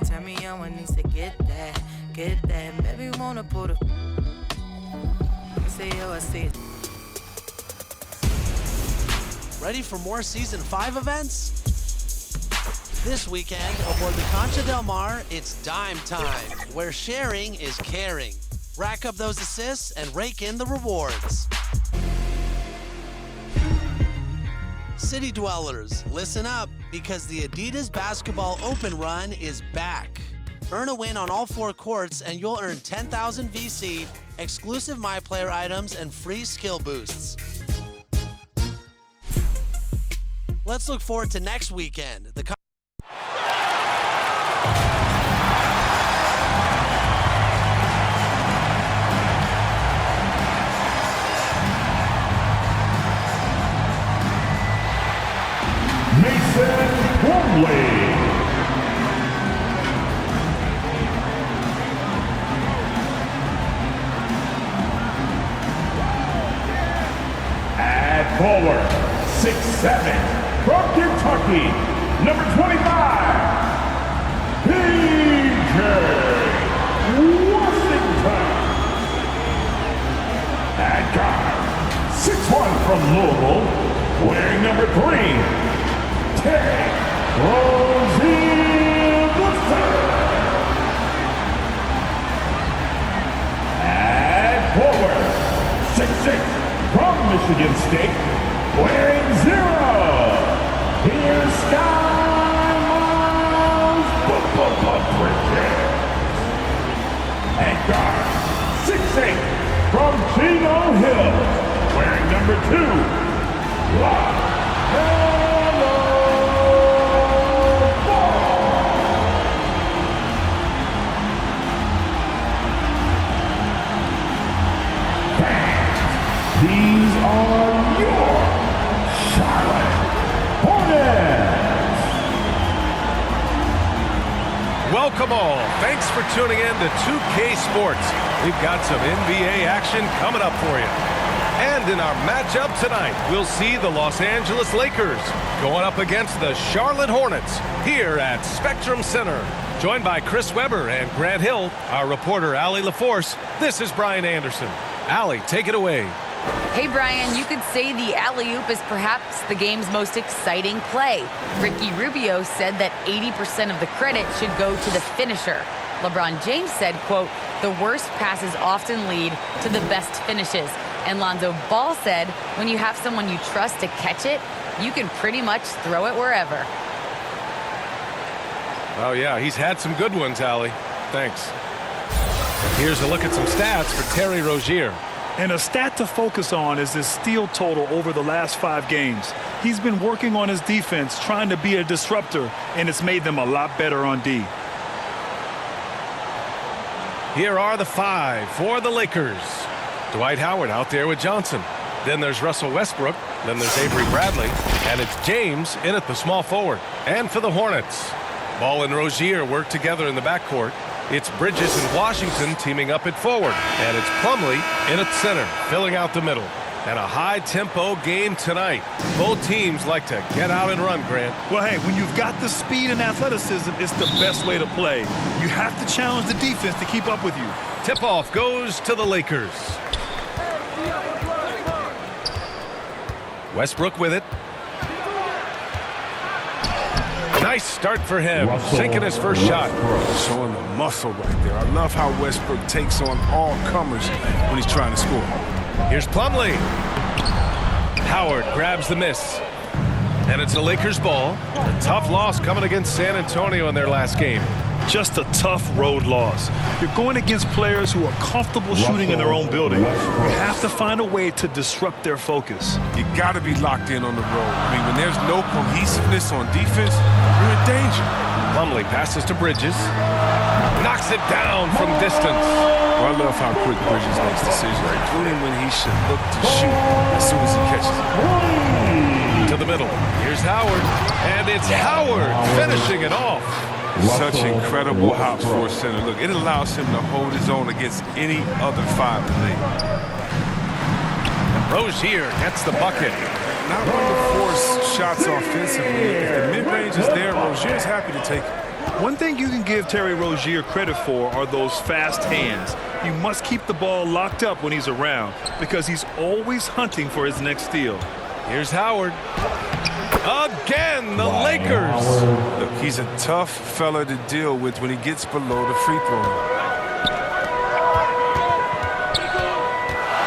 Tell me I want needs to get that. Baby, wanna put a. Say, yo, I see it. Ready for more Season 5 events? This weekend, aboard the Concha Del Mar, it's dime time, where sharing is caring. Rack up those assists and rake in the rewards. City dwellers, listen up, because the Adidas Basketball Open Run is back. Earn a win on all 4 courts and you'll earn 10,000 VC, exclusive MyPlayer items, and free skill boosts. Let's look forward to next weekend. Mason Plumlee. At forward, 6'7", from Kentucky, number 25, PJ Washington. At guard, 6'1", from Louisville, wearing number 3, Terry Rozier At forward, 6'6", from Michigan State, wearing 0, here's Sky Miles Bridges. At guard, 6'8", from Chino Hills, wearing number 2, These are your Charlotte Hornets. Welcome all. Thanks for tuning in to 2K Sports. We've got some NBA action coming up for you. And in our matchup tonight, we'll see the Los Angeles Lakers going up against the Charlotte Hornets here at Spectrum Center. Joined by Chris Webber and Grant Hill, our reporter Allie LaForce, this is Brian Anderson. Allie, take it away. Hey, Brian, you could say the alley-oop is perhaps the game's most exciting play. Ricky Rubio said that 80% of the credit should go to the finisher. LeBron James said, quote, the worst passes often lead to the best finishes. And Lonzo Ball said, when you have someone you trust to catch it, you can pretty much throw it wherever. Oh, yeah, he's had some good ones, Allie. Thanks. Here's a look at some stats for Terry Rozier. And a stat to focus on is his steal total over the last 5 games. He's been working on his defense, trying to be a disruptor, and it's made them a lot better on D. Here are the 5 for the Lakers. Dwight Howard out there with Johnson. Then there's Russell Westbrook. Then there's Avery Bradley. And it's James in at the small forward. And for the Hornets, Ball and Rozier work together in the backcourt. It's Bridges and Washington teaming up at forward. And it's Plumlee in at center, filling out the middle. And a high-tempo game tonight. Both teams like to get out and run, Grant. Well, hey, when you've got the speed and athleticism, it's the best way to play. You have to challenge the defense to keep up with you. Tip-off goes to the Lakers. Westbrook with it. Nice start for him, sinking his first shot. Showing the muscle right there. I love how Westbrook takes on all comers when he's trying to score. Here's Plumlee. Howard grabs the miss. And it's a Lakers ball. A tough loss coming against San Antonio in their last game. Just a tough road loss. You're going against players who are comfortable shooting in their own building. You have to find a way to disrupt their focus. You got to be locked in on the road. I mean, when there's no cohesiveness on defense, you're in danger. Plumlee passes to Bridges. Knocks it down from distance. Well, I love how quick Bridges makes decisions, including when he should look to shoot as soon as he catches it. To the middle. Here's Howard. And it's Howard finishing it off. Such incredible hops for a center. Look, it allows him to hold his own against any other 5 in the league. Rozier gets the bucket. Not one to force shots offensively. If the mid-range is there, Rozier's happy to take it. One thing you can give Terry Rozier credit for are those fast hands. You must keep the ball locked up when he's around because he's always hunting for his next steal. Here's Howard. Again, the Lakers. Look, he's a tough fella to deal with when he gets below the free throw line.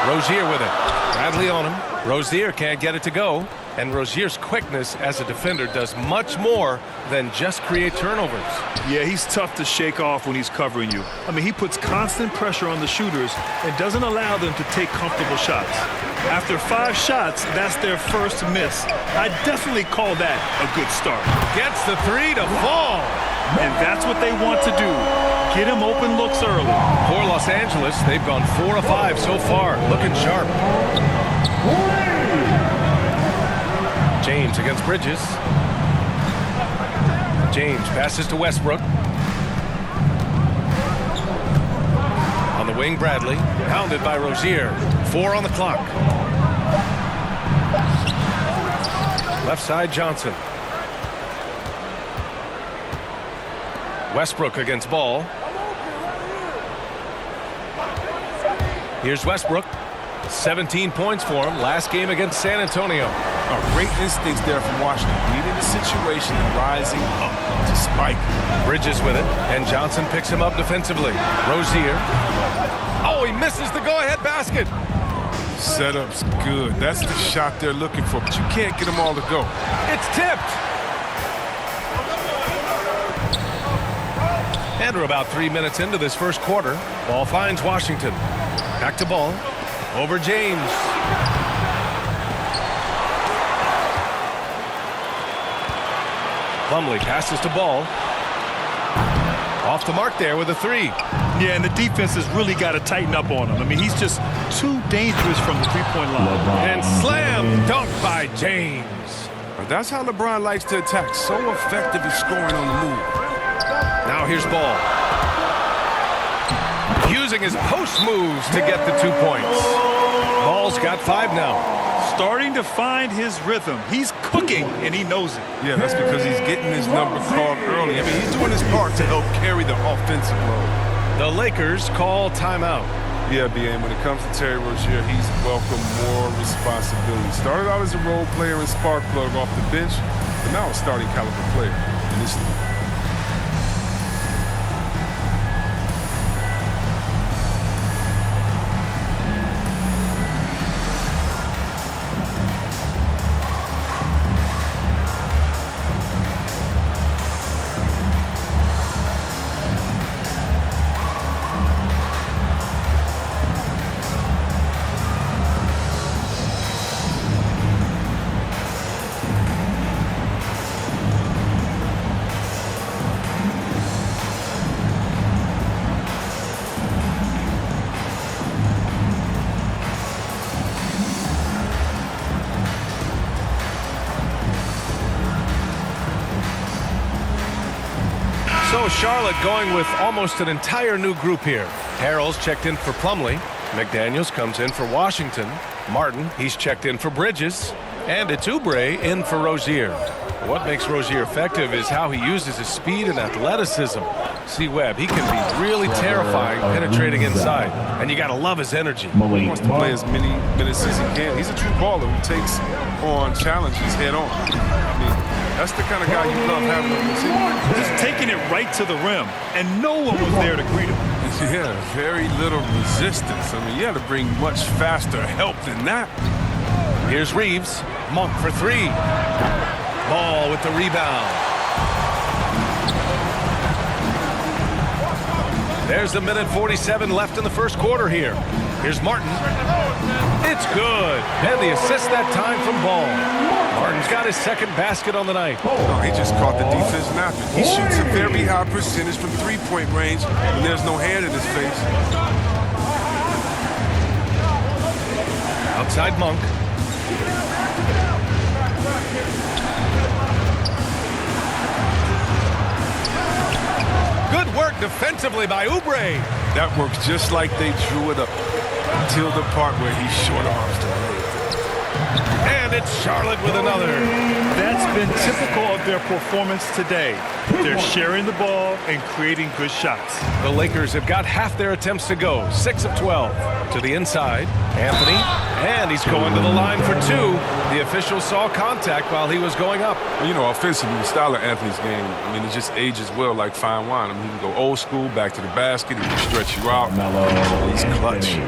Rozier with it. Bradley on him. Rozier can't get it to go. And Rozier's quickness as a defender does much more than just create turnovers. Yeah, he's tough to shake off when he's covering you. I mean, he puts constant pressure on the shooters and doesn't allow them to take comfortable shots. After 5 shots, that's their first miss. I definitely call that a good start. Gets the 3 to fall. And that's what they want to do. Get him open looks early. For Los Angeles, they've gone 4 of 5 so far. Looking sharp. James against Bridges. James passes to Westbrook. On the wing, Bradley. Pounded by Rozier. 4 on the clock. Left side, Johnson. Westbrook against Ball. Here's Westbrook. 17 points for him. Last game against San Antonio. Oh, great instincts there from Washington. Reading the situation and rising up to spike. Bridges with it, and Johnson picks him up defensively. Rozier. Oh, he misses the go-ahead basket. Setup's good. That's the shot they're looking for, but you can't get them all to go. It's tipped. And we're about 3 minutes into this first quarter. Ball finds Washington. Back to Ball. Over James. Plumlee passes to Ball. Off the mark there with a 3. Yeah, and the defense has really got to tighten up on him. I mean, he's just too dangerous from the three-point line. And slam dunk by James. But that's how LeBron likes to attack. So effective at scoring on the move. Now here's Ball. Using his post moves to get the 2 points. Ball's got 5 now. Starting to find his rhythm. He's cooking, and he knows it. Yeah, that's because he's getting his number called early. I mean, he's doing his part to help carry the offensive load. The Lakers call timeout. Yeah, B.A., when it comes to Terry Rozier, he's welcomed more responsibility. Started out as a role player and spark plug off the bench, but now a starting caliber player in this league. So Charlotte going with almost an entire new group here. Harrell's checked in for Plumlee. McDaniels comes in for Washington. Martin, he's checked in for Bridges. And it's Oubre in for Rozier. What makes Rozier effective is how he uses his speed and athleticism. See Webb, he can be really terrifying penetrating inside. And you got to love his energy. He wants to play as many minutes as he can. He's a true baller who takes on challenges head on. I mean, that's the kind of guy you love having on the team. Just taking it right to the rim, and no one was there to greet him. Yeah, very little resistance. I mean, you had to bring much faster help than that. Here's Reeves. Monk for 3. Ball with the rebound. There's a minute 47 left in the first quarter here. Here's Martin. It's good. And the assist that time from Ball. Martin's got his second basket on the night. Oh, he just caught the defense napping. He shoots a very high percentage from three-point range when there's no hand in his face. Outside Monk. Good work defensively by Oubre. That works just like they drew it up until the part where he short arms the lane. And And it's Charlotte with another. That's been typical of their performance today. They're sharing the ball and creating good shots. The Lakers have got half their attempts to go. 6 of 12. To the inside, Anthony. And he's going to the line for 2. The official saw contact while he was going up. Well, you know, offensively, the style of Anthony's game, I mean, it just ages well like fine wine. I mean, he can go old school, back to the basket, he can stretch you out. He's clutch.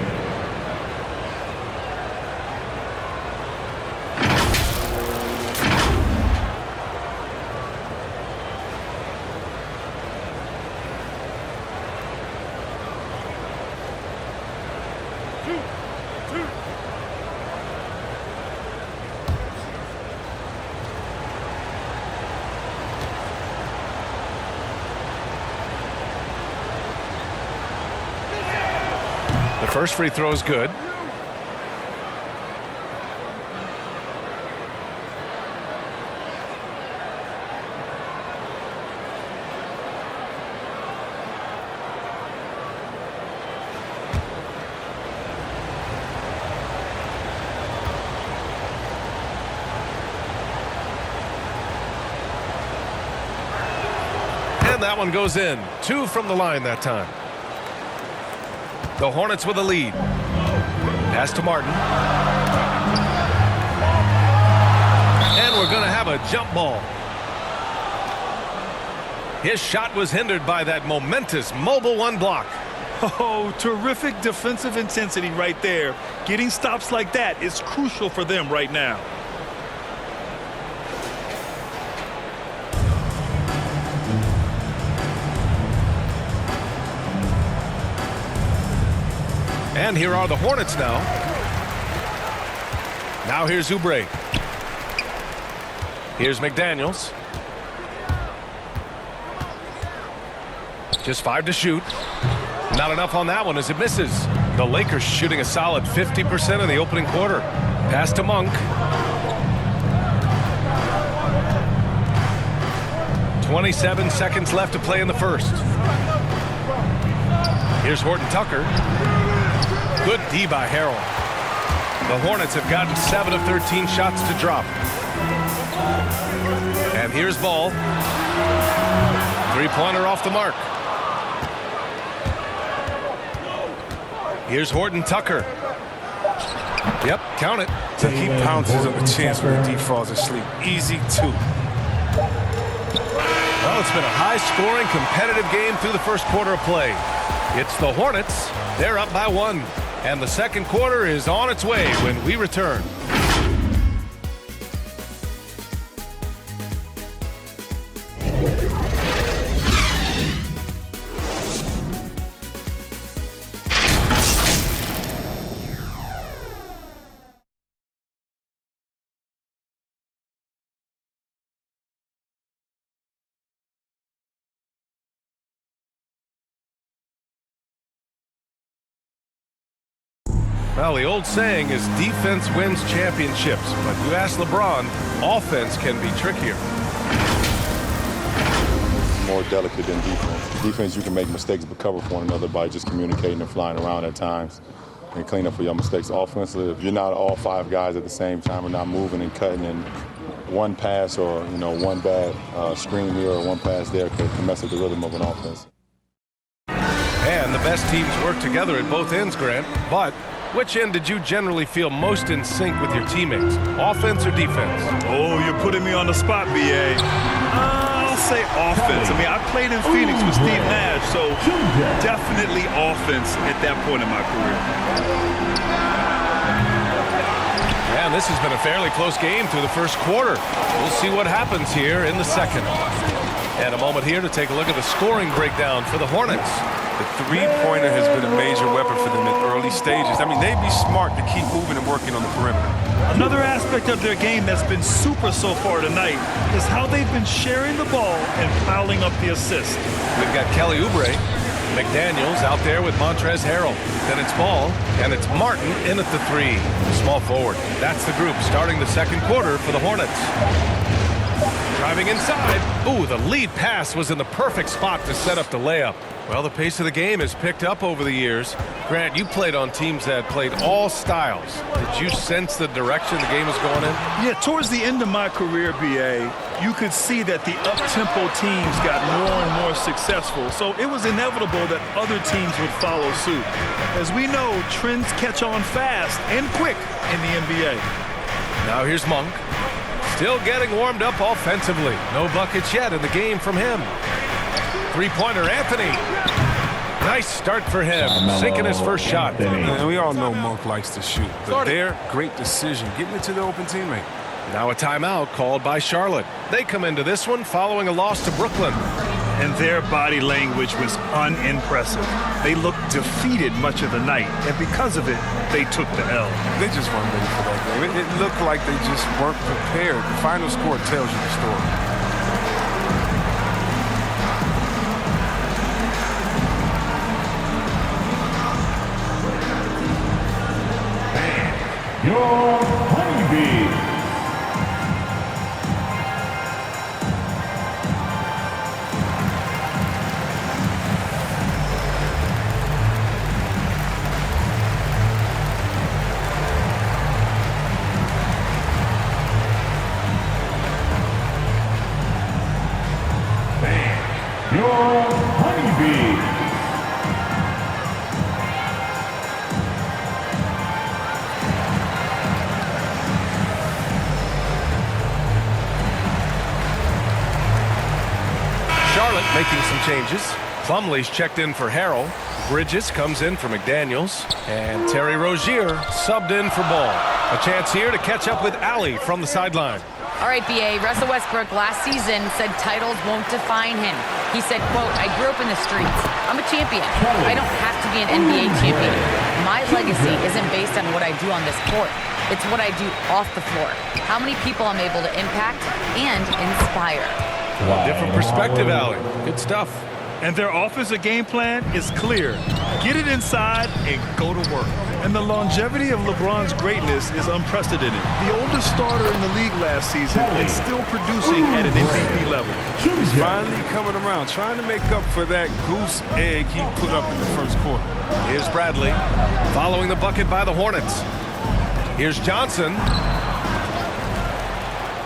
The first free throw is good. And that one goes in. 2 from the line that time. The Hornets with a lead. Pass to Martin. And we're going to have a jump ball. His shot was hindered by that momentous mobile 1 block. Oh, terrific defensive intensity right there. Getting stops like that is crucial for them right now. And here are the Hornets now. Now here's Oubre. Here's McDaniels. Just 5 to shoot. Not enough on that one as it misses. The Lakers shooting a solid 50% in the opening quarter. Pass to Monk. 27 seconds left to play in the first. Here's Horton Tucker. Good D by Harrell. The Hornets have gotten 7 of 13 shots to drop. And here's Ball. 3-pointer off the mark. Here's Horton Tucker. Yep, count it. So he pounces up a chance when D falls asleep. Easy 2. Well, it's been a high-scoring, competitive game through the first quarter of play. It's the Hornets. They're up by 1. And the second quarter is on its way when we return. Well, the old saying is defense wins championships, but you ask LeBron, offense can be trickier. More delicate than defense. Defense, you can make mistakes but cover for one another by just communicating and flying around at times and clean up for your mistakes. Offensively, if you're not all 5 guys at the same time and not moving and cutting, and one pass or one bad screen here or one pass there can mess up the rhythm of an offense. And the best teams work together at both ends, Grant, but which end did you generally feel most in sync with your teammates, offense or defense? Oh, you're putting me on the spot, B.A. I'll say offense. I mean, I played in Phoenix with Steve Nash, so definitely offense at that point in my career. And this has been a fairly close game through the first quarter. We'll see what happens here in the second. And a moment here to take a look at the scoring breakdown for the Hornets. The 3-pointer has been a major weapon for them in early stages. I mean, they'd be smart to keep moving and working on the perimeter. Another aspect of their game that's been super so far tonight is how they've been sharing the ball and piling up the assists. We've got Kelly Oubre, McDaniels out there with Montrezl Harrell. Then it's Ball, and it's Martin in at the 3. Small forward. That's the group starting the second quarter for the Hornets. Driving inside. Ooh, the lead pass was in the perfect spot to set up the layup. Well, the pace of the game has picked up over the years. Grant, you played on teams that played all styles. Did you sense the direction the game was going in? Yeah, towards the end of my career, BA, you could see that the up-tempo teams got more and more successful. So it was inevitable that other teams would follow suit. As we know, trends catch on fast and quick in the NBA. Now here's Monk. Still getting warmed up offensively. No buckets yet in the game from him. Three-pointer, Anthony. Nice start for him, sinking his first shot. And we all know Monk likes to shoot, but their great decision, getting it to the open teammate. Now a timeout called by Charlotte. They come into this one following a loss to Brooklyn. And their body language was unimpressive. They looked defeated much of the night, and because of it, they took the L. They just weren't ready for that game. It looked like they just weren't prepared. The final score tells you the story. Your Honeybees. Your Honeybees. Charlotte making some changes. Plumlee's checked in for Harrell. Bridges comes in for McDaniels. And Terry Rozier subbed in for Ball. A chance here to catch up with Allie from the sideline. All right, BA, Russell Westbrook last season said titles won't define him. He said, quote, I grew up in the streets. I'm a champion. I don't have to be an NBA champion. My legacy isn't based on what I do on this court. It's what I do off the floor. How many people I'm able to impact and inspire. Different perspective, Allie. Good stuff. And their offensive game plan is clear. Get it inside and go to work. And the longevity of LeBron's greatness is unprecedented. The oldest starter in the league last season and still producing at an MVP level. He's finally coming around, trying to make up for that goose egg he put up in the first quarter. Here's Bradley following the bucket by the Hornets. Here's Johnson.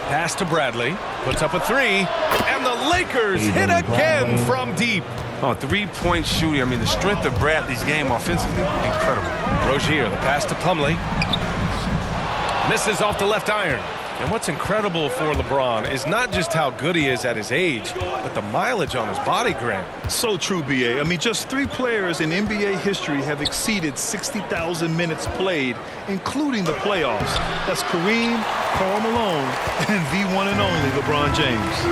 Pass to Bradley. Puts up a three. And the Lakers hit again from deep. Oh, three-point shooting. I mean, the strength of Bradley's game offensively, incredible. Rozier, the pass to Plumlee. Misses off the left iron. And what's incredible for LeBron is not just how good he is at his age, but the mileage on his body, Grant. So true, BA. I mean, just 3 players in NBA history have exceeded 60,000 minutes played, including the playoffs. That's Kareem, Karl Malone, and the one and only LeBron James.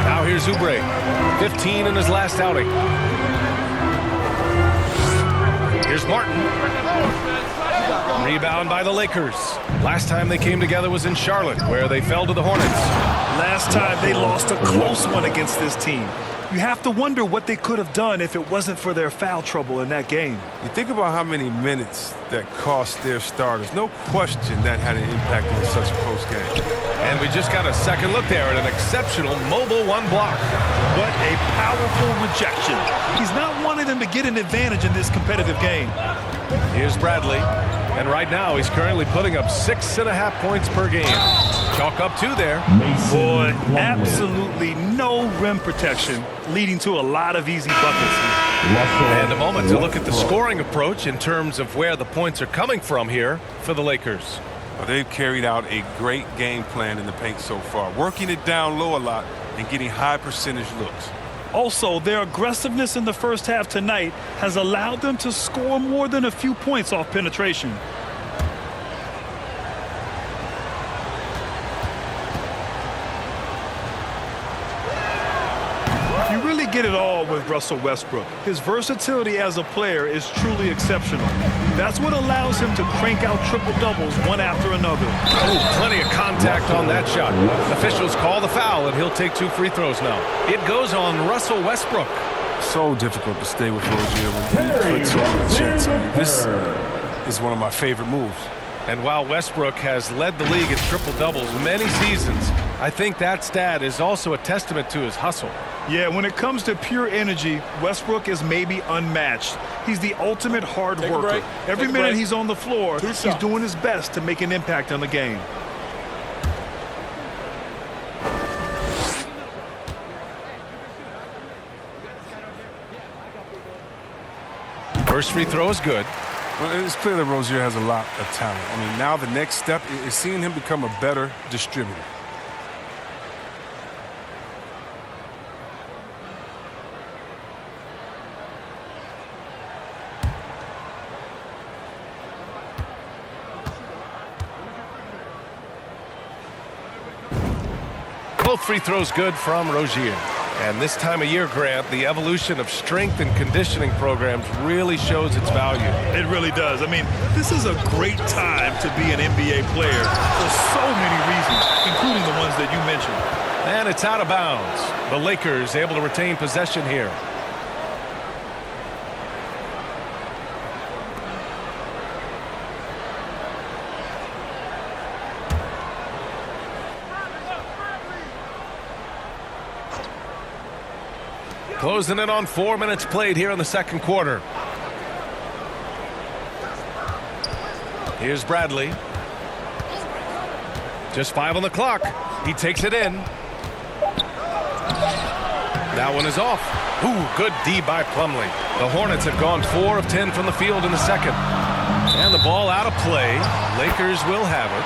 Now here's Oubre, 15 in his last outing. Here's Martin. Rebound by the Lakers. Last time they came together was in Charlotte, where they fell to the Hornets. Last time they lost a close one against this team. You have to wonder what they could have done if it wasn't for their foul trouble in that game. You think about how many minutes that cost their starters. No question that had an impact in such a close game. And we just got a second look there at an exceptional mobile one block. What a powerful rejection. He's not wanting them to get an advantage in this competitive game. Here's Bradley. And right now, he's currently putting up 6.5 points per game. Chalk up 2 there. Boy, absolutely no rim protection, leading to a lot of easy buckets. And a moment to look at the scoring approach in terms of where the points are coming from here for the Lakers. Well, they've carried out a great game plan in the paint so far, working it down low a lot and getting high percentage looks. Also, their aggressiveness in the first half tonight has allowed them to score more than a few points off penetration. You really get it all with Russell Westbrook. His versatility as a player is truly exceptional. That's what allows him to crank out triple-doubles one after another. Oh, plenty of contact on that shot. Officials call the foul, and he'll take 2 free throws now. It goes on Russell Westbrook. So difficult to stay with Rozier when he puts you on the chance. I mean, this is one of my favorite moves. And while Westbrook has led the league in triple-doubles many seasons, I think that stat is also a testament to his hustle. Yeah, when it comes to pure energy, Westbrook is maybe unmatched. He's the ultimate hard worker. Every minute he's on the floor, he's doing his best to make an impact on the game. First free throw is good. Well, it's clear that Rozier has a lot of talent. I mean, now the next step is seeing him become a better distributor. Both free throws good from Rozier. And this time of year, Grant, the evolution of strength and conditioning programs really shows its value. It really does. I mean, this is a great time to be an NBA player for so many reasons, including the ones that you mentioned. And it's out of bounds. The Lakers able to retain possession here. Closing in on 4 minutes played here in the second quarter. Here's Bradley. Just 5 on the clock. He takes it in. That one is off. Ooh, good D by Plumlee. The Hornets have gone 4 of 10 from the field in the second. And the ball out of play. Lakers will have it.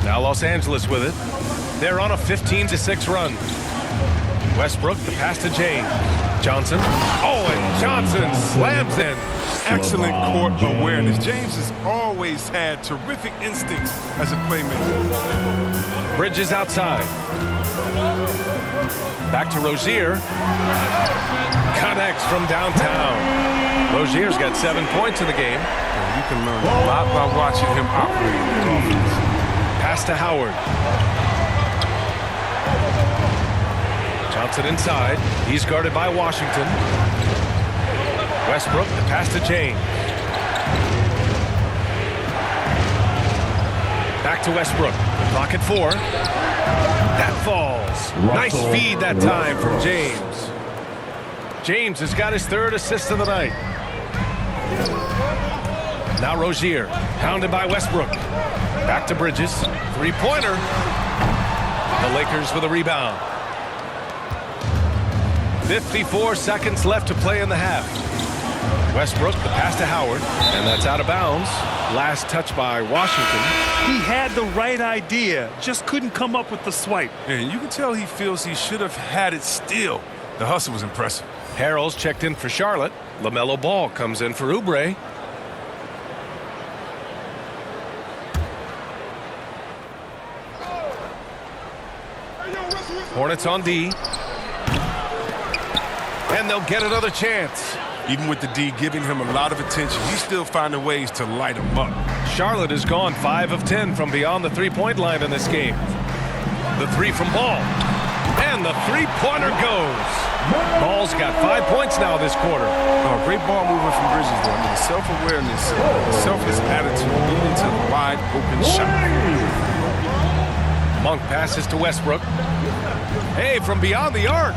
Now Los Angeles with it. They're on a 15-6 run. Westbrook, the pass to James. Johnson. Oh, and Johnson slams in. Excellent court awareness. James has always had terrific instincts as a playmaker. Bridges outside. Back to Rozier. Connects from downtown. Rozier's got 7 points in the game. You can learn a lot by watching him operate with offense. Pass to Howard. Johnson inside. He's guarded by Washington. Westbrook, the pass to James. Back to Westbrook. Clock at 4. That falls. Nice feed that time from James. James has got his 3rd assist of the night. Now Rozier, pounded by Westbrook. Back to Bridges. 3-pointer. The Lakers with a rebound. 54 seconds left to play in the half. Westbrook, the pass to Howard, and that's out of bounds. Last touch by Washington. He had the right idea, just couldn't come up with the swipe. And you can tell he feels he should have had it still. The hustle was impressive. Harrell's checked in for Charlotte. LaMelo Ball comes in for Oubre. Hornets on D. And they'll get another chance. Even with the D giving him a lot of attention, he's still finding ways to light him up. Charlotte has gone 5 of 10 from beyond the 3-point line in this game. The 3 from Ball. And the 3-pointer goes. Ball's got 5 points now this quarter. Oh, great ball movement from Bridges, though. I mean, the self-awareness, the selfless attitude leading to the wide open shot. Monk passes to Westbrook. Hey, from beyond the arc.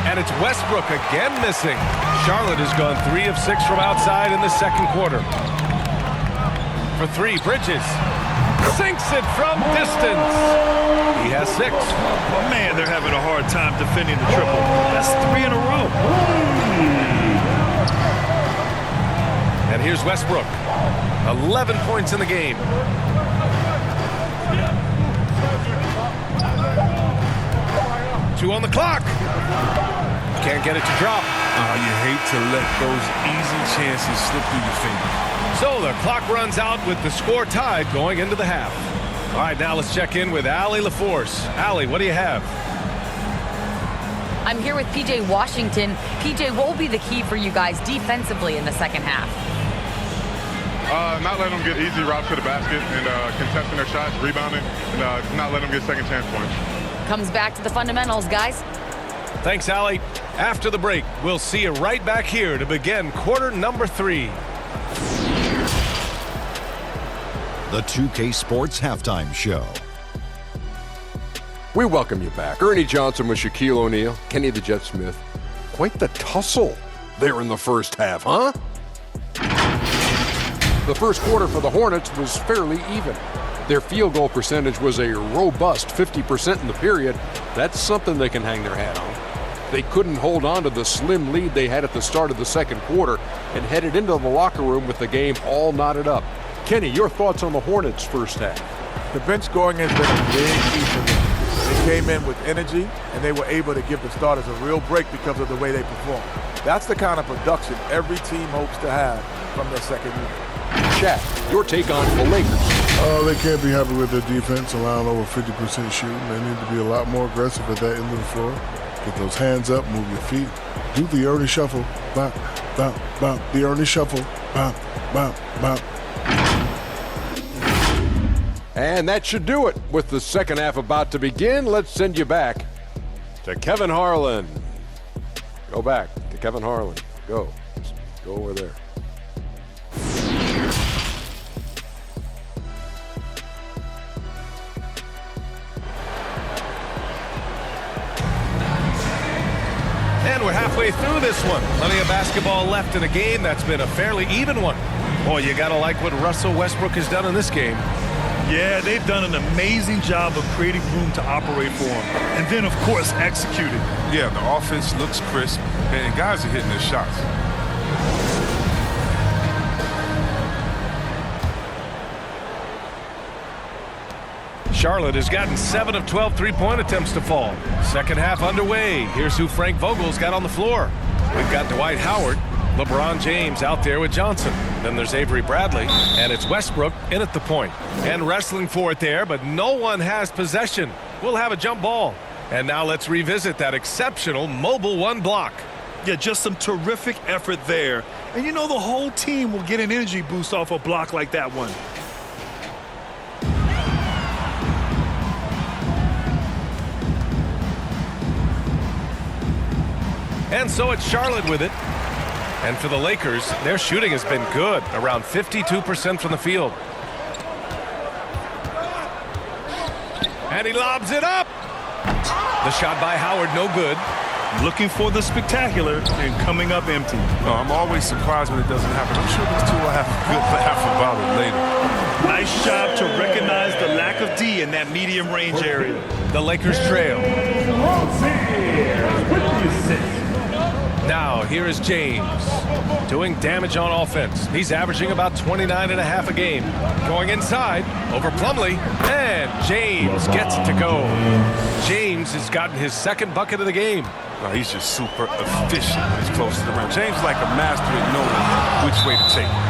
And it's Westbrook again missing. Charlotte has gone 3 of 6 from outside in the second quarter. For 3, Bridges sinks it from distance. He has 6. Man, they're having a hard time defending the triple. That's 3 in a row. And here's Westbrook. 11 points in the game. Two on the clock. Can't get it to drop. Oh, you hate to let those easy chances slip through your fingers. So the clock runs out with the score tied going into the half. All right, now let's check in with Allie LaForce. Allie, what do you have? I'm here with PJ Washington. PJ, what will be the key for you guys defensively in the second half? Not letting them get easy routes to the basket and contesting their shots, rebounding, and not letting them get second chance points. Comes back to the fundamentals, guys. Thanks, Allie. After the break, we'll see you right back here to begin quarter number 3. The 2K Sports Halftime Show. We welcome you back. Ernie Johnson with Shaquille O'Neal, Kenny the Jet Smith. Quite the tussle there in the first half, huh? The first quarter for the Hornets was fairly even. Their field goal percentage was a robust 50% in the period. That's something they can hang their hat on. They couldn't hold on to the slim lead they had at the start of the second quarter and headed into the locker room with the game all knotted up. Kenny, your thoughts on the Hornets' first half? The bench scoring has been a big key for them. They came in with energy, and they were able to give the starters a real break because of the way they performed. That's the kind of production every team hopes to have from their second unit. Shaq, your take on the Lakers. They can't be happy with their defense, allowing over 50% shooting. They need to be a lot more aggressive at that end of the floor. Get those hands up, move your feet. Do the Ernie shuffle. Bop, bop, bop. The Ernie shuffle. Bop, bop, bop. And that should do it. With the second half about to begin, let's send you back to Kevin Harlan. Go back to Kevin Harlan. Go. Just go over there. And we're halfway through this one. Plenty of basketball left in a game that's been a fairly even one. Boy, you got to like what Russell Westbrook has done in this game. Yeah, they've done an amazing job of creating room to operate for him. And then, of course, executing. Yeah, the offense looks crisp, and guys are hitting their shots. Charlotte has gotten 7 of 12 three-point attempts to fall. Second half underway. Here's who Frank Vogel's got on the floor. We've got Dwight Howard, LeBron James out there with Johnson. Then there's Avery Bradley, and it's Westbrook in at the point. And wrestling for it there, but no one has possession. We'll have a jump ball. And now let's revisit that exceptional mobile one block. Yeah, just some terrific effort there. And you know the whole team will get an energy boost off a block like that one. And so it's Charlotte with it. And for the Lakers, their shooting has been good, around 52% from the field. And he lobs it up. The shot by Howard, no good. Looking for the spectacular and coming up empty. No, I'm always surprised when it doesn't happen. I'm sure these two will have a good laugh about it later. Nice job to recognize the lack of D in that medium range area. The Lakers trail. Now, here is James doing damage on offense. He's averaging about 29.5 a game. Going inside over Plumlee, and James gets it to go. James has gotten his second bucket of the game. No, he's just super efficient when he's close to the rim. James is like a master at knowing which way to take it.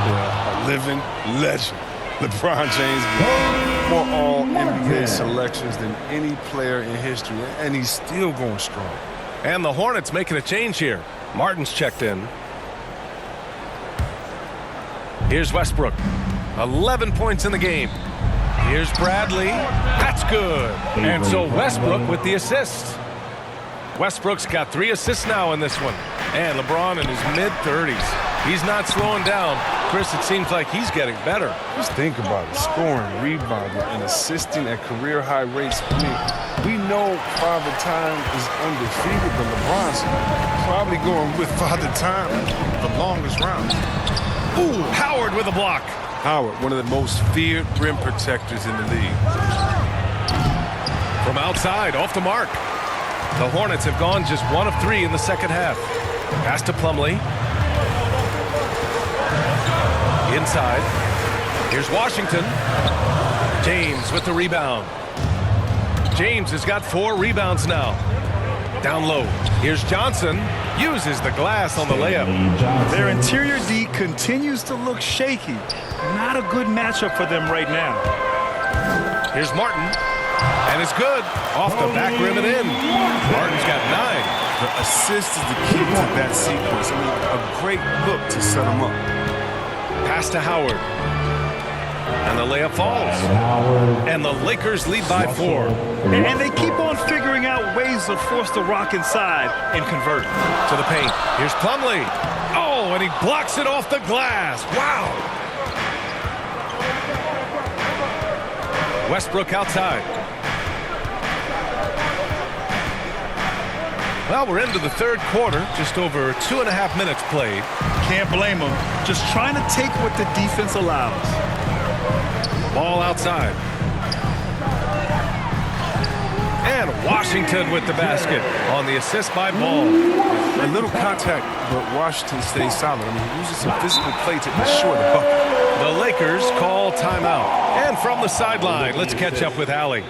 Yeah, a living legend. LeBron James more all-NBA selections than any player in history, and he's still going strong. And the Hornets making a change here. Martin's checked in. Here's Westbrook. 11 points in the game. Here's Bradley. That's good. And so Westbrook with the assist. Westbrook's got 3 assists now in this one. And LeBron in his mid-30s. He's not slowing down. Chris, it seems like he's getting better. Just think about it. Scoring, rebounding, and assisting at career-high rates. I mean, we know Father Time is undefeated, but LeBron's probably going with Father Time the longest round. Ooh, Howard with a block. Howard, one of the most feared rim protectors in the league. From outside, off the mark. The Hornets have gone just 1 of 3 in the second half. Pass to Plumlee. Inside. Here's Washington. James with the rebound. James has got 4 rebounds now. Down low. Here's Johnson. Uses the glass on the layup. Their interior D continues to look shaky. Not a good matchup for them right now. Here's Martin. And it's good. Off the back rim and in. Martin's got 9. The assist is the key to that sequence. I mean, a great look to set him up. Pass to Howard. And the layup falls. And the Lakers lead by 4. And they keep on figuring figuring out ways to force the rock inside and convert. To the paint. Here's Plumlee. Oh, and he blocks it off the glass. Wow. Westbrook outside. Well, we're into the third quarter. Just over 2.5 minutes played. Can't blame him. Just trying to take what the defense allows. Ball outside. And Washington with the basket on the assist by Ball. A little contact, but Washington stays solid. I mean, he uses some physical play to ensure the bucket. The Lakers call timeout. And from the sideline, let's catch up with Allie.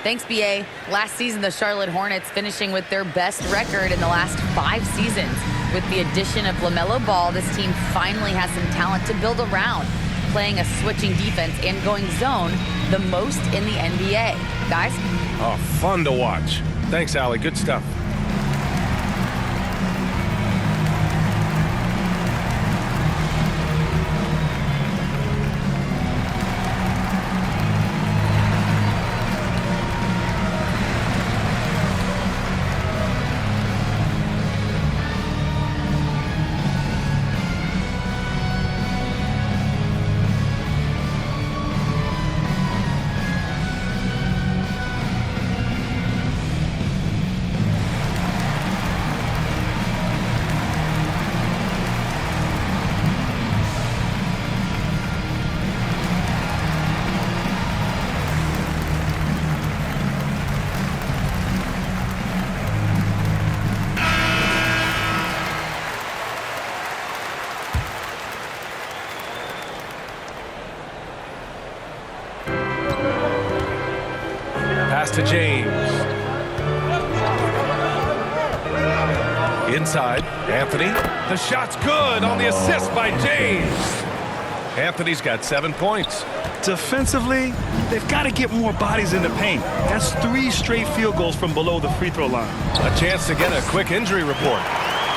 Thanks, B.A. Last season, the Charlotte Hornets finishing with their best record in the last 5 seasons. With the addition of LaMelo Ball, this team finally has some talent to build around, playing a switching defense and going zone the most in the NBA. Guys? Oh, fun to watch. Thanks, Allie. Good stuff. Pass to James. Inside, Anthony. The shot's good on the assist by James. Anthony's got 7 points. Defensively, they've got to get more bodies in the paint. That's 3 straight field goals from below the free throw line. A chance to get a quick injury report.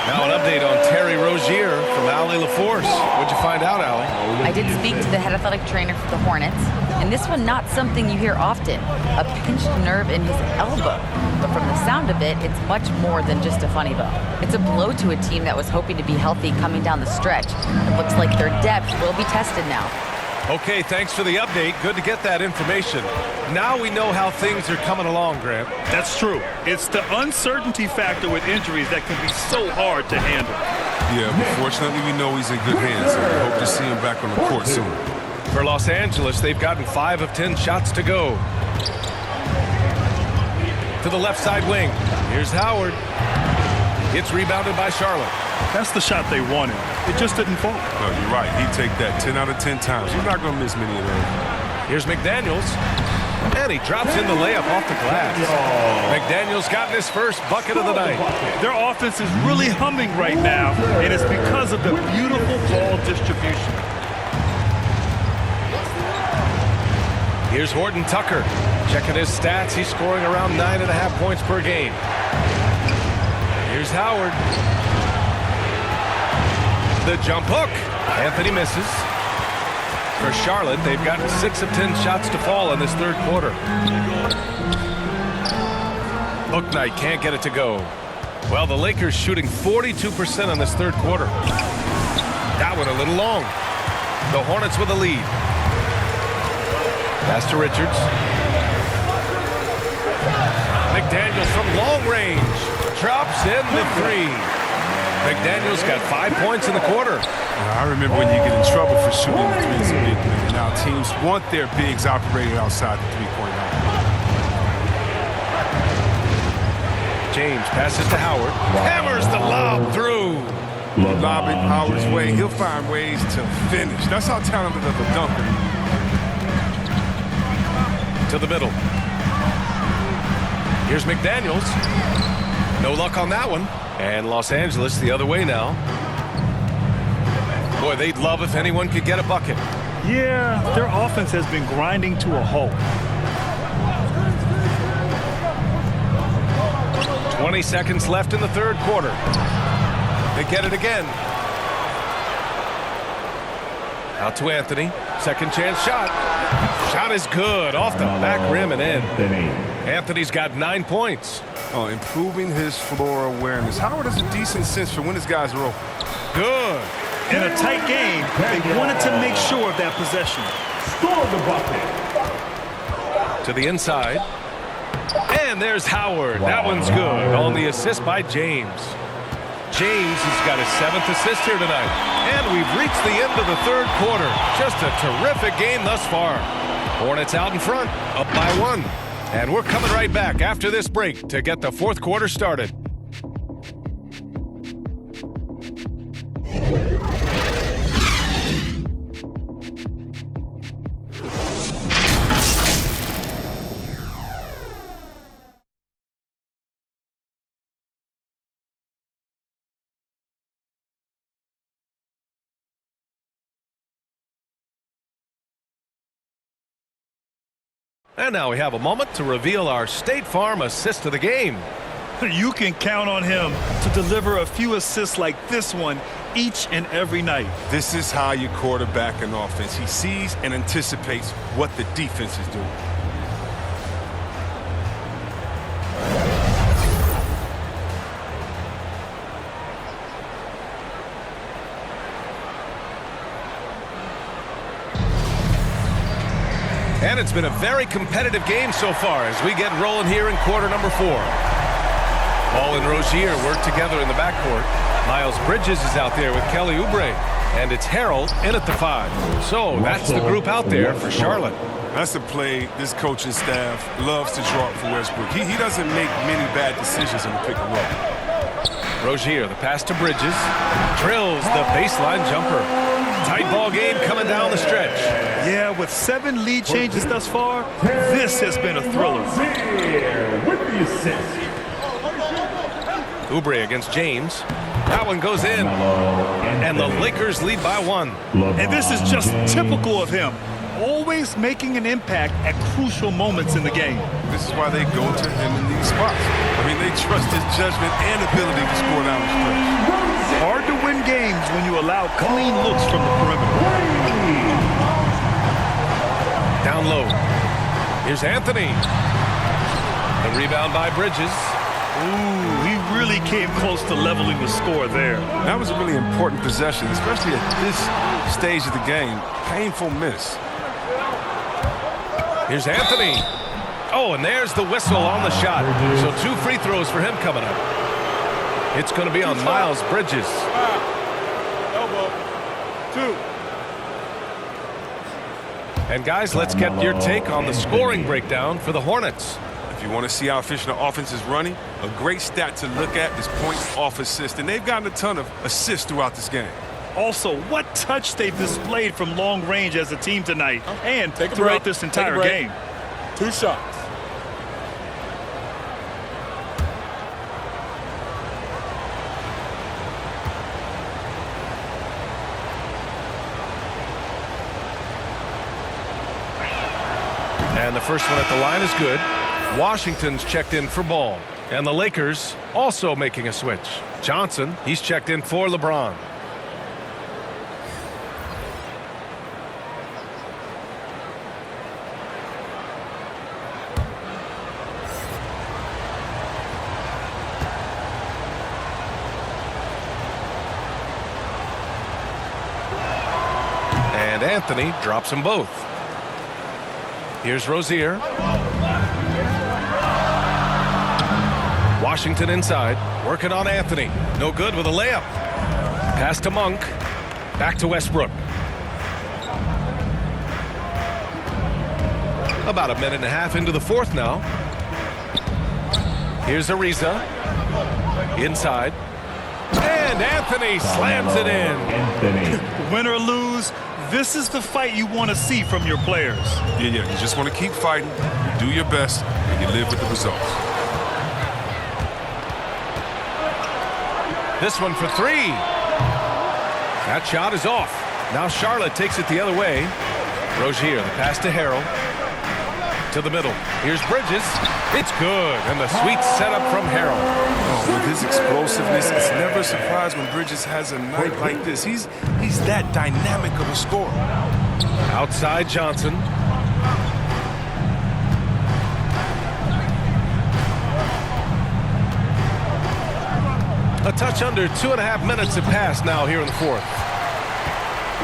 Now an update on Terry Rozier from Allie LaForce. What'd you find out, Allie? I did speak to the head athletic trainer for the Hornets, and this one not something you hear often, a pinched nerve in his elbow. But from the sound of it, it's much more than just a funny bone. It's a blow to a team that was hoping to be healthy coming down the stretch. It looks like their depth will be tested now. Okay, thanks for the update. Good to get that information. Now we know how things are coming along, Grant. That's true. It's the uncertainty factor with injuries that can be so hard to handle. Yeah, but fortunately we know he's in good hands, and we hope to see him back on the court soon. For Los Angeles, they've gotten 5 of 10 shots to go. To the left side wing. Here's Howard. It's rebounded by Charlotte. That's the shot they wanted. It just didn't fall. No, you're right. He'd take that 10 out of 10 times. You're not going to miss many of those. Here's McDaniels. And he drops in the layup off the glass. McDaniels got his first bucket of the night. Their offense is really humming right now, and it's because of the beautiful ball distribution. Here's Horton Tucker. Checking his stats, he's scoring around 9.5 points per game. Here's Howard. The jump hook. Anthony misses. For Charlotte, they've gotten 6 of 10 shots to fall in this third quarter. Bouknight can't get it to go. Well, the Lakers shooting 42% on this third quarter. That one a little long. The Hornets with a lead. Pass to Richards. McDaniels from long range. Drops in the 3. McDaniels got 5 points in the quarter. I remember when you get in trouble for shooting the threes big men. Now teams want their bigs operating outside the three-point line. James passes to Howard. Hammers the lob through. Lob it Howard's way. He'll find ways to finish. That's how talented of a dunker. To the middle. Here's McDaniels. No luck on that one. And Los Angeles the other way now. Boy, they'd love if anyone could get a bucket. Yeah, their offense has been grinding to a halt. 20 seconds left in the third quarter. They get it again. Out to Anthony. Second chance shot. Shot is good. Off the back rim and in. Anthony's got 9 points. Oh, improving his floor awareness. Howard has a decent sense for when his guys are open. Good. In a tight game, they wanted to make sure of that possession. Score the bucket. To the inside. And there's Howard. That one's good. On the assist by James. James has got his 7th assist here tonight. And we've reached the end of the third quarter. Just a terrific game thus far. Hornets out in front, up by 1. And we're coming right back after this break to get the fourth quarter started. And now we have a moment to reveal our State Farm assist of the game. You can count on him to deliver a few assists like this one each and every night. This is how you quarterback an offense. He sees and anticipates what the defense is doing. And it's been a very competitive game so far as we get rolling here in quarter number 4. Ball and Rozier work together in the backcourt. Miles Bridges is out there with Kelly Oubre. And it's Harold in at the 5. So that's the group out there for Charlotte. That's a play this coaching staff loves to draw up for Westbrook. He doesn't make many bad decisions in the pick and roll. Rozier, the pass to Bridges. Drills the baseline jumper. Tight ball game coming down the stretch. Yeah, with 7 lead changes thus far, this has been a thriller. With the assist. Oubre against James. That one goes in. And the Lakers lead by 1. And this is just typical of him. Always making an impact at crucial moments in the game. This is why they go to him in these spots. I mean, they trust his judgment and ability to score down the stretch. Hard to win games when you allow clean looks from the perimeter. Down low. Here's Anthony. The rebound by Bridges. Ooh, he really came close to leveling the score there. That was a really important possession, especially at this stage of the game. Painful miss. Here's Anthony. Oh, and there's the whistle on the shot. So 2 free throws for him coming up. It's going to be on Miles Bridges. Elbow. 2. And guys, let's get your take on the scoring breakdown for the Hornets. If you want to see how efficient the offense is running, a great stat to look at is points off assist. And they've gotten a ton of assists throughout this game. Also, what touch they've displayed from long range as a team tonight and throughout this entire game. 2 shots. And the first one at the line is good. Washington's checked in for Ball. And the Lakers also making a switch. Johnson, he's checked in for LeBron. And Anthony drops them both. Here's Rozier. Washington inside, working on Anthony. No good with a layup. Pass to Monk. Back to Westbrook. About a minute and a half into the fourth now. Here's Ariza. Inside. And Anthony slams it in. Win or lose, this is the fight you want to see from your players. Yeah, you just want to keep fighting, you do your best, and you live with the results. This one for 3. That shot is off. Now Charlotte takes it the other way. Rozier, the pass to Harold. To the middle. Here's Bridges. It's good. And the sweet setup from Harrell. Oh, with his explosiveness, it's never a surprise when Bridges has a night like this. He's that dynamic of a scorer. Outside Johnson. A touch under 2.5 minutes have passed now here in the fourth.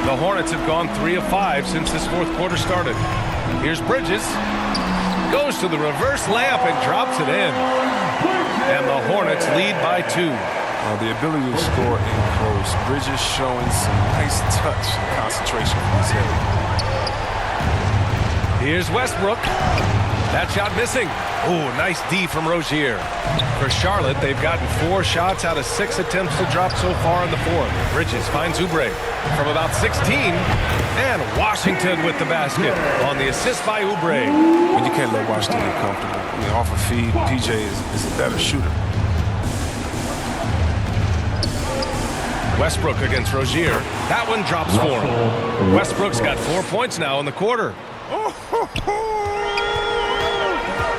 The Hornets have gone 3 of 5 since this fourth quarter started. Here's Bridges. Goes to the reverse layup and drops it in. And the Hornets lead by 2. The ability to score in close. Bridges showing some nice touch and concentration from his head. Here's Westbrook. That shot missing. Oh, nice D from Rozier. For Charlotte, they've gotten 4 shots out of 6 attempts to drop so far in the fourth. Bridges finds Oubre from about 16. And Washington with the basket on the assist by Oubre. When you can't let Washington get comfortable. I mean, off a feed, PJ is a better shooter. Westbrook against Rozier. That one drops for him. Westbrook's got 4 points now in the quarter.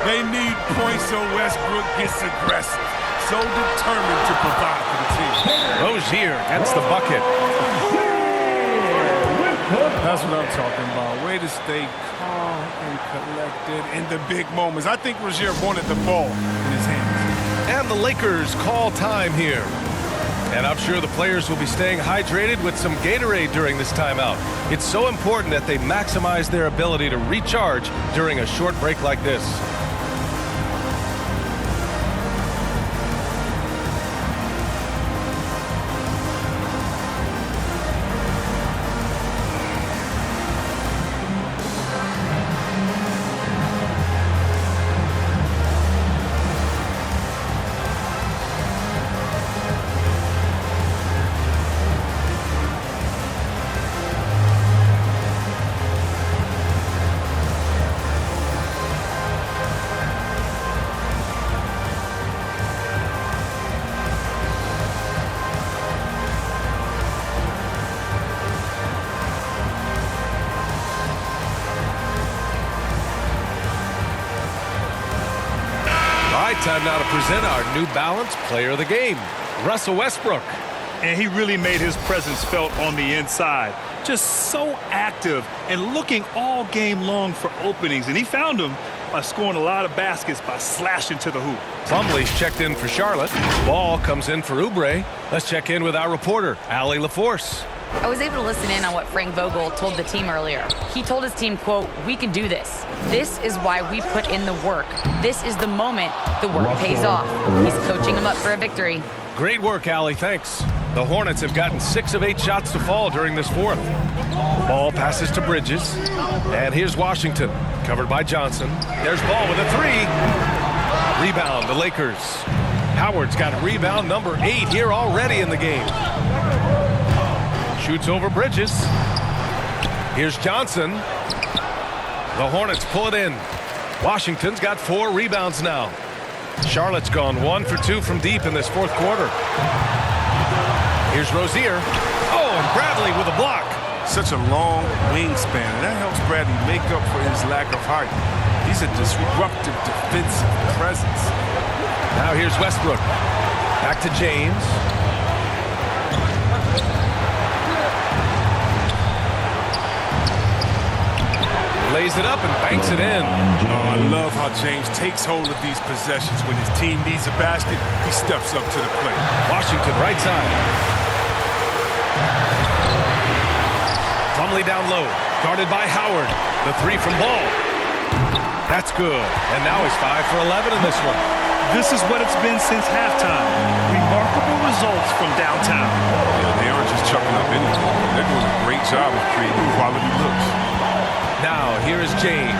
They need points so Westbrook gets aggressive. So determined to provide for the team. Rozier gets the bucket. That's what I'm talking about. Way to stay calm and collected in the big moments. I think Rozier wanted the ball in his hands. And the Lakers call time here. And I'm sure the players will be staying hydrated with some Gatorade during this timeout. It's so important that they maximize their ability to recharge during a short break like this. Time now to present our New Balance Player of the Game, Russell Westbrook. And he really made his presence felt on the inside. Just so active and looking all game long for openings. And he found them by scoring a lot of baskets by slashing to the hoop. Plumlee's checked in for Charlotte. Ball comes in for Oubre. Let's check in with our reporter, Allie LaForce. I was able to listen in on what Frank Vogel told the team earlier. He told his team, quote, "We can do this. This is why we put in the work. This is the moment the work pays off." He's coaching them up for a victory. Great work, Allie. Thanks. The Hornets have gotten 6 of 8 shots to fall during this fourth. Ball passes to Bridges. And here's Washington, covered by Johnson. There's Ball with a 3. Rebound, the Lakers. Howard's got rebound number 8 here already in the game. Shoots over Bridges. Here's Johnson. The Hornets pull it in. Washington's got 4 rebounds now. Charlotte's gone 1 for 2 from deep in this fourth quarter. Here's Rozier. Oh, and Bradley with a block. Such a long wingspan, and that helps Bradley make up for his lack of height. He's a disruptive defensive presence. Now here's Westbrook. Back to James. Lays it up and banks it in. Oh, I love how James takes hold of these possessions. When his team needs a basket, he steps up to the plate. Washington right side. Plumlee down low, guarded by Howard. The 3 from Ball. That's good. And now he's 5 for 11 in this one. This is what it's been since halftime. Remarkable results from downtown. Yeah, they aren't just chucking up anything. They're doing a great job of creating quality looks. Now, here is James.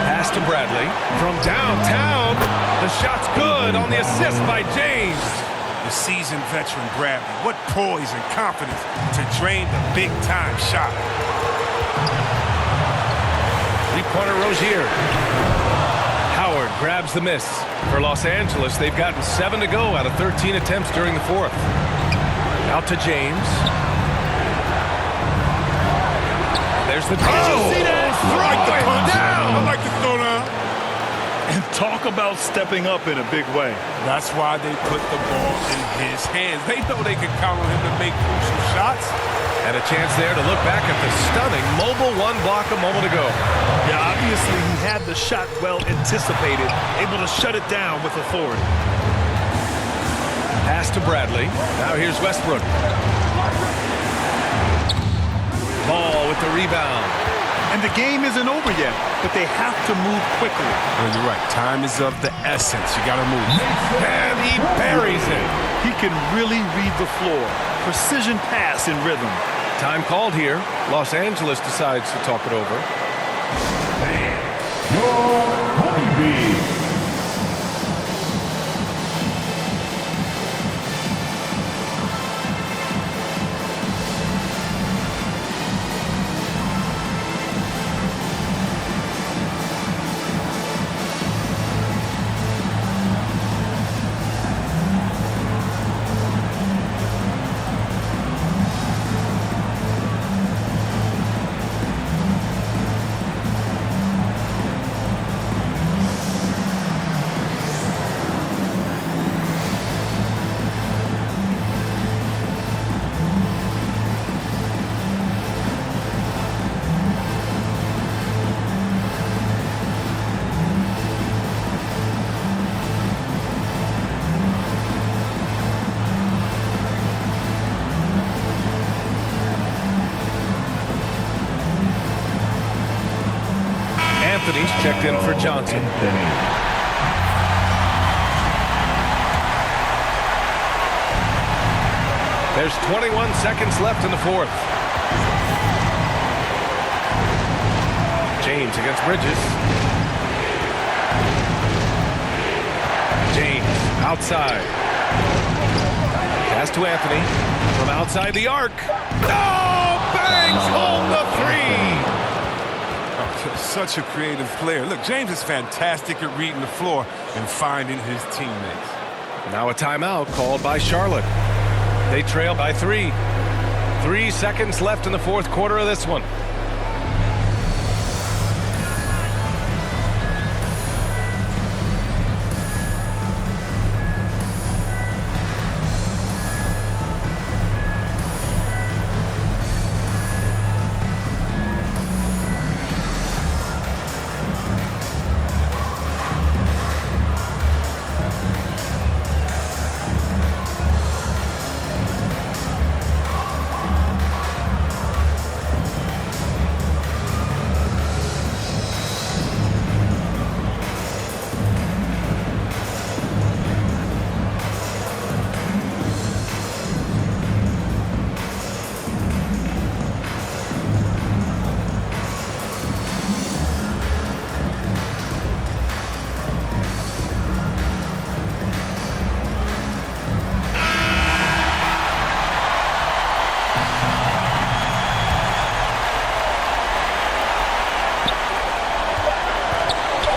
Pass to Bradley. From downtown, the shot's good on the assist by James. The seasoned veteran Bradley. What poise and confidence to drain the big-time shot. 3-pointer Rozier. Howard grabs the miss. For Los Angeles, they've gotten 7 to go out of 13 attempts during the fourth. Out to James. There's the Did you see that? Right the punch. Down. Talk about stepping up in a big way. That's why they put the ball in his hands. They know they can count on him to make crucial shots. And a chance there to look back at the stunning mobile one block a moment ago. Yeah, obviously he had the shot well anticipated, able to shut it down with authority. Pass to Bradley. Now here's Westbrook. Ball with the rebound. And the game isn't over yet, but they have to move quickly. Well, you're right. Time is of the essence. You got to move. And he buries it. He can really read the floor. Precision pass in rhythm. Time called here. Los Angeles decides to talk it over. Your honeybee. Anthony's checked in for Johnson. There's 21 seconds left in the fourth. James against Bridges. James outside. Pass to Anthony from outside the arc. No! Bangs home the three! Such a creative player. Look, James is fantastic at reading the floor and finding his teammates. Now a timeout called by Charlotte. They trail by 3. 3 seconds left in the fourth quarter of this one.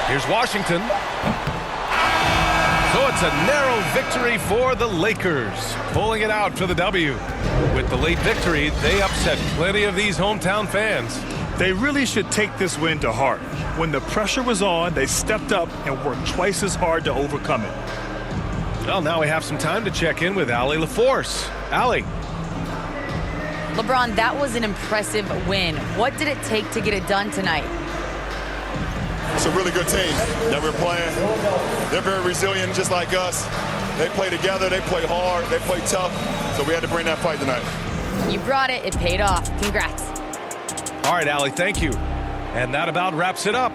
Here's Washington. So it's a narrow victory for the Lakers, pulling it out for the W. With the late victory, they upset plenty of these hometown fans. They really should take this win to heart. When the pressure was on, they stepped up and worked twice as hard to overcome it. Well, now we have some time to check in with Allie LaForce. Allie. LeBron, that was an impressive win. What did it take to get it done tonight? It's a really good team that we're playing. They're very resilient, just like us. They play together, they play hard, they play tough, so we had to bring that fight tonight. You brought it. It paid off. Congrats. All right, Allie, thank you. And that about wraps it up.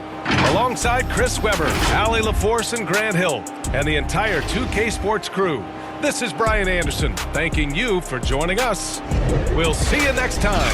Alongside Chris Webber, Allie LaForce, and Grant Hill, and the entire 2K Sports crew, this is Brian Anderson, thanking you for joining us. We'll see you next time.